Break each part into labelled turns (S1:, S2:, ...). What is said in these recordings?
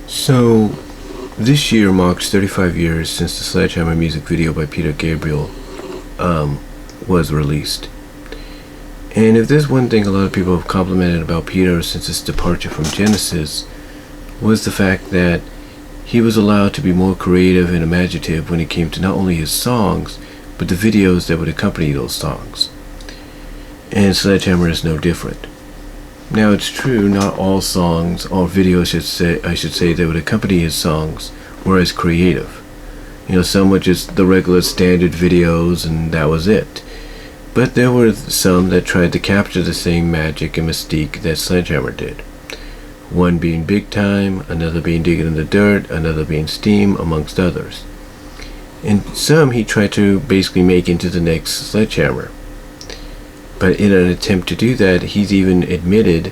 S1: So, this year marks 35 years since the Sledgehammer music video by Peter Gabriel was released. And if there's one thing a lot of people have complimented about Peter since his departure from Genesis, was the fact that he was allowed to be more creative and imaginative when it came to not only his songs, but the videos that would accompany those songs. And Sledgehammer is no different. Now it's true, not all songs or videos I should say that would accompany his songs were as creative. Some were just the regular standard videos and that was it. But there were some that tried to capture the same magic and mystique that Sledgehammer did. One being Big Time, another being Digging in the Dirt, another being Steam, amongst others. And some he tried to basically make into the next Sledgehammer. But in an attempt to do that, he's even admitted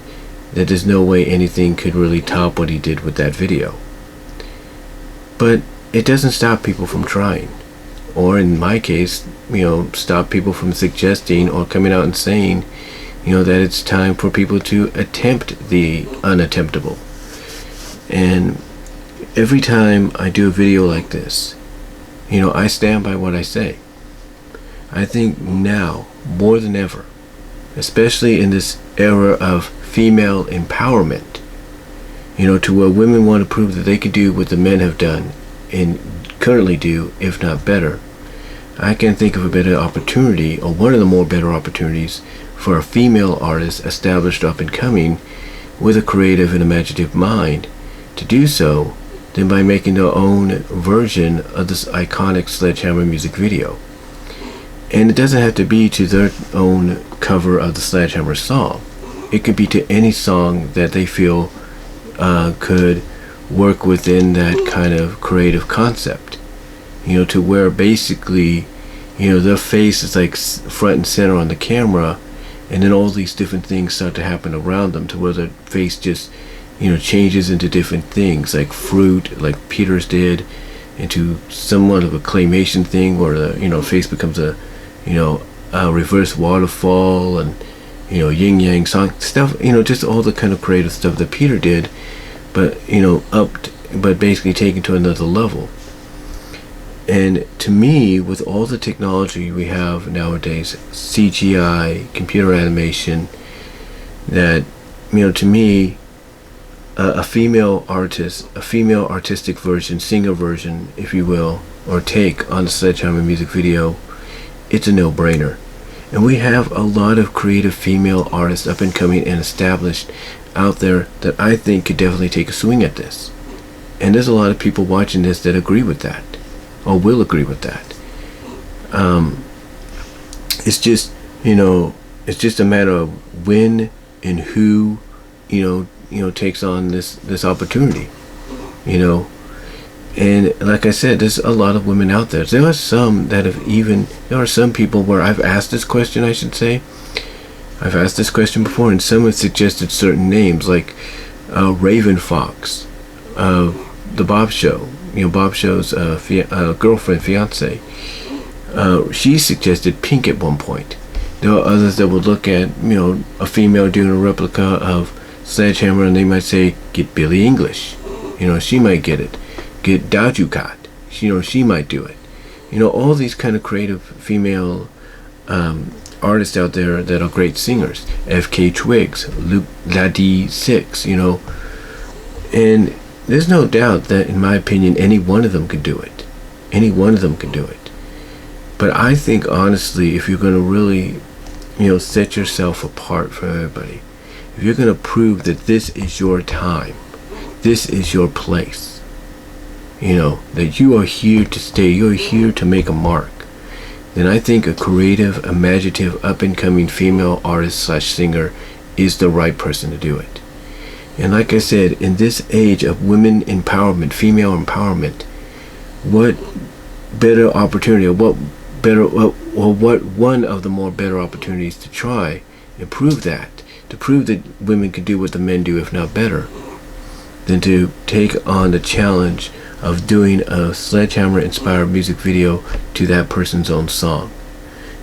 S1: that there's no way anything could really top what he did with that video. But it doesn't stop people from trying. Or in my case, stop people from suggesting or coming out and saying, that it's time for people to attempt the unattemptable. And every time I do a video like this, I stand by what I say. I think now, more than ever, especially in this era of female empowerment, to where women want to prove that they can do what the men have done and currently do, if not better, I can't think of a better opportunity, or one of the more better opportunities, for a female artist established up and coming with a creative and imaginative mind to do so than by making their own version of this iconic Sledgehammer music video. And it doesn't have to be to their own cover of the Sledgehammer song. It could be to any song that they feel could work within that kind of creative concept. To where basically, their face is like front and center on the camera, and then all these different things start to happen around them to where their face just, changes into different things, like fruit, like Peter's did, into somewhat of a claymation thing where the, face becomes a reverse waterfall, and yin yang song stuff, just all the kind of creative stuff that Peter did, but but basically taken to another level. And to me, with all the technology we have nowadays, CGI, computer animation, that to me, a female artist, a female artistic version, singer version, if you will, or take on the Sledgehammer music video, it's a no-brainer. And we have a lot of creative female artists up and coming and established out there that I think could definitely take a swing at this. And there's a lot of people watching this that agree with that, or will agree with that. It's just, it's just a matter of when and who, takes on this opportunity, And like I said, there's a lot of women out there. There are some that there are some people where I've asked this question, I should say. I've asked this question before, and some have suggested certain names, like Raven Fox, The Bob Show, Bob Show's girlfriend, fiance. She suggested Pink at one point. There are others that would look at, a female doing a replica of Sledgehammer, and they might say, get Billie English. She might get it. Get Doju Cat. She might do it. All these kind of creative female artists out there that are great singers. FK Twigs, Luke Ladi 6, And there's no doubt that, in my opinion, any one of them could do it. Any one of them could do it. But I think, honestly, if you're going to really, set yourself apart from everybody, if you're going to prove that this is your time, this is your place, that you are here to stay, you're here to make a mark, then I think a creative, imaginative, up-and-coming female artist / singer is the right person to do it. And like I said, in this age of women empowerment, female empowerment, what better opportunity, or what one of the more better opportunities to try and prove that, to prove that women can do what the men do, if not better, than to take on the challenge of doing a Sledgehammer inspired music video to that person's own song.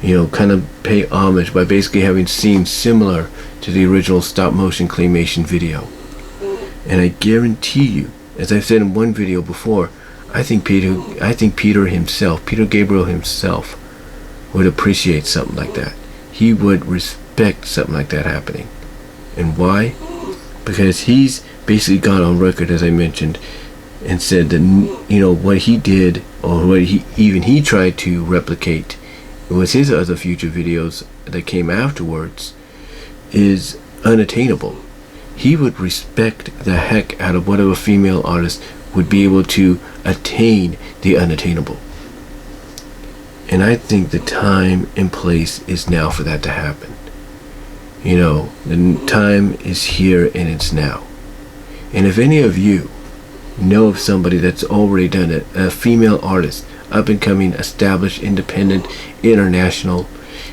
S1: Kind of pay homage by basically having scenes similar to the original stop motion claymation video. And I guarantee you As I've said in one video before, I think Peter Gabriel himself would appreciate something like that. He would respect something like that happening. And why? Because he's basically gone on record, as I mentioned, and said that, you know, what he did, or what he tried to replicate with his other future videos that came afterwards, is unattainable. He would respect the heck out of whatever female artist would be able to attain the unattainable. And I think the time and place is now for that to happen. You know, the time is here and it's now. And if any of you know of somebody that's already done it, a female artist, up and coming, established, independent, international,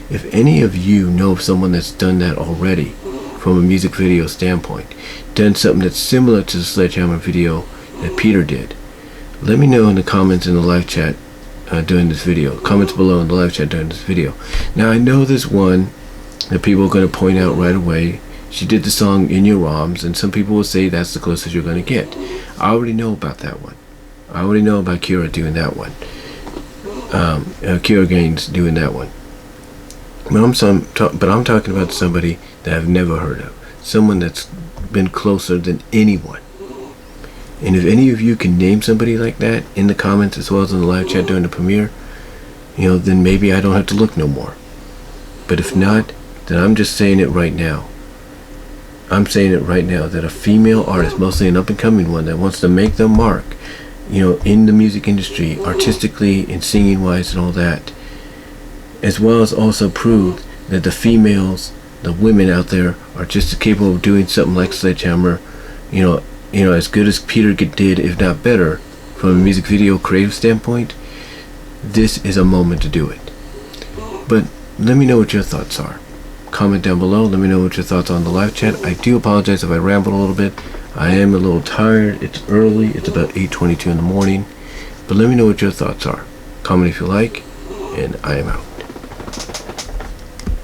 S1: if any of you know of someone that's done that already from a music video standpoint, done something that's similar to the Sledgehammer video that Peter did, let me know in the comments in the live chat during this video. Comments below in the live chat during this video. Now, I know there's one that people are going to point out right away. She did the song In Your Arms, and some people will say that's the closest you're going to get. I already know about that one. I already know about Kira doing that one. Kira Gaines doing that one. But I'm talking about somebody that I've never heard of. Someone that's been closer than anyone. And if any of you can name somebody like that in the comments as well as in the live chat during the premiere, you know, then maybe I don't have to look no more. But if not, then I'm just saying it right now. I'm saying it right now that a female artist, mostly an up-and-coming one that wants to make their mark, you know, in the music industry, artistically and singing-wise and all that, as well as also prove that the females, the women out there, are just as capable of doing something like Sledgehammer, you know, as good as Peter did, if not better, from a music video creative standpoint. This is a moment to do it. But let me know what your thoughts are. Comment down below. Let me know what your thoughts are on the live chat. I do apologize if I rambled a little bit. I am a little tired. It's early. It's about 8:22 in the morning. But let me know what your thoughts are. Comment if you like, and I am out.